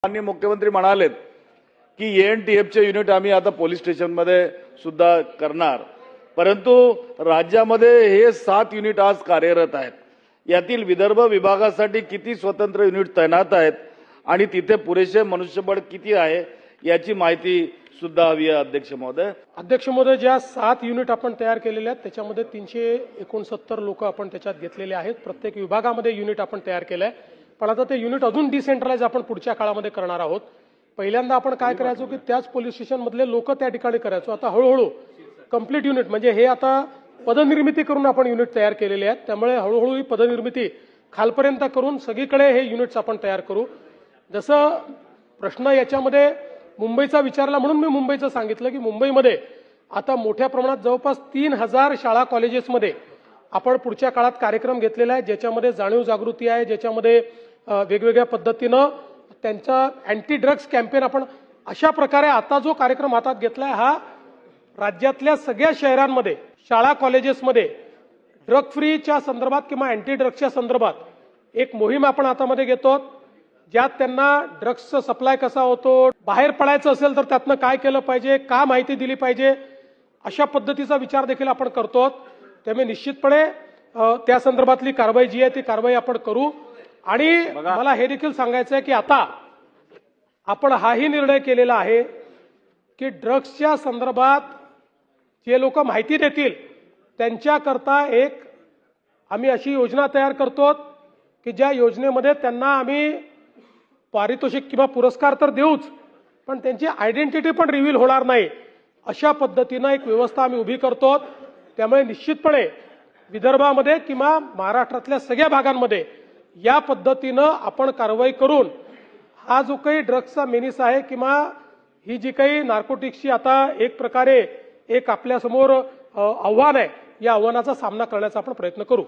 माननीय मुख्यमंत्री म्हणालेत की एनटीएफचे युनिट आम्ही आता पोलीस स्टेशनमध्ये सुद्धा करणार, परंतु राज्यामध्ये हे 7 युनिट आज कार्यरत आहेत। यातील विदर्भ विभागासाठी किती स्वतंत्र युनिट तैनात आहेत आणि तिथे पुरेसे मनुष्यबळ किती आहे याची माहिती सुद्धा हवी आहे। अध्यक्ष महोदय, ज्या 7 युनिट आपण तयार केलेले आहेत त्याच्यामध्ये 369 लोक आपण त्याच्यात घेतलेले आहेत। प्रत्येक विभागामध्ये युनिट आपण तयार केलंय, पण आता ते युनिट अजून डिसेंट्रलाइज आपण पुढच्या काळामध्ये करणार आहोत। पहिल्यांदा आपण काय करायचो की त्याच पोलीस स्टेशन मधले लोक त्या ठिकाणी करायचो। आता हळूहळू कंप्लीट युनिट म्हणजे हे आता पदनिर्मिती करून आपण युनिट तयार केलेले आहेत, त्यामुळे हळूहळू ही पदनिर्मिती खालपर्यंत करून सगळीकडे हे युनिट्स आपण तयार करू। जसं प्रश्न याच्यामध्ये मुंबईचा विचारला म्हणून मी मुंबईचं सांगितलं की मुंबईमध्ये आता मोठ्या प्रमाणात जवळपास 3000 शाळा कॉलेजेसमध्ये आपण पुढच्या काळात कार्यक्रम घेतलेला आहे, ज्याच्यामध्ये जाणीव जागृती आहे, ज्याच्यामध्ये वेगवेगळ्या पद्धतीनं त्यांचा अँटी ड्रग्स कॅम्पेन आपण अशा प्रकारे आता जो कार्यक्रम हातात घेतलाय हा राज्यातल्या सगळ्या शहरांमध्ये शाळा कॉलेजेसमध्ये ड्रग फ्रीच्या संदर्भात किंवा अँटी ड्रग्सच्या संदर्भात एक मोहीम आपण हातामध्ये घेतो, ज्यात त्यांना ड्रग्सचा सप्लाय कसा होतो, बाहेर पडायचं असेल तर त्यातनं काय केलं पाहिजे, का माहिती दिली पाहिजे, अशा पद्धतीचा विचार देखील आपण करतो। त्यामुळे निश्चितपणे त्या संदर्भातली कारवाई जी आहे ती कारवाई आपण करू। आणि मला हे देखील सांगायचं आहे की आता आपण हाही निर्णय केलेला आहे की ड्रग्सच्या संदर्भात जे लोक माहिती देतील त्यांच्याकरता आम्ही अशी योजना तयार करतो की ज्या योजनेमध्ये त्यांना आम्ही पारितोषिक किंवा पुरस्कार तर देऊच, पण त्यांची आयडेंटिटी पण रिव्हील होणार नाही, अशा पद्धतीनं एक व्यवस्था आम्ही उभी करतो। त्यामुळे निश्चितपणे विदर्भामध्ये किंवा महाराष्ट्रातल्या सगळ्या भागांमध्ये या पद्धतीनं आपण कारवाई करून हा जो काही ड्रग्सचा मेनिस आहे किंवा ही जी काही नार्कोटिक्सची आता एक प्रकारे आपल्यासमोर आव्हान आहे, या आव्हानाचा सामना करण्याचा आपण प्रयत्न करू।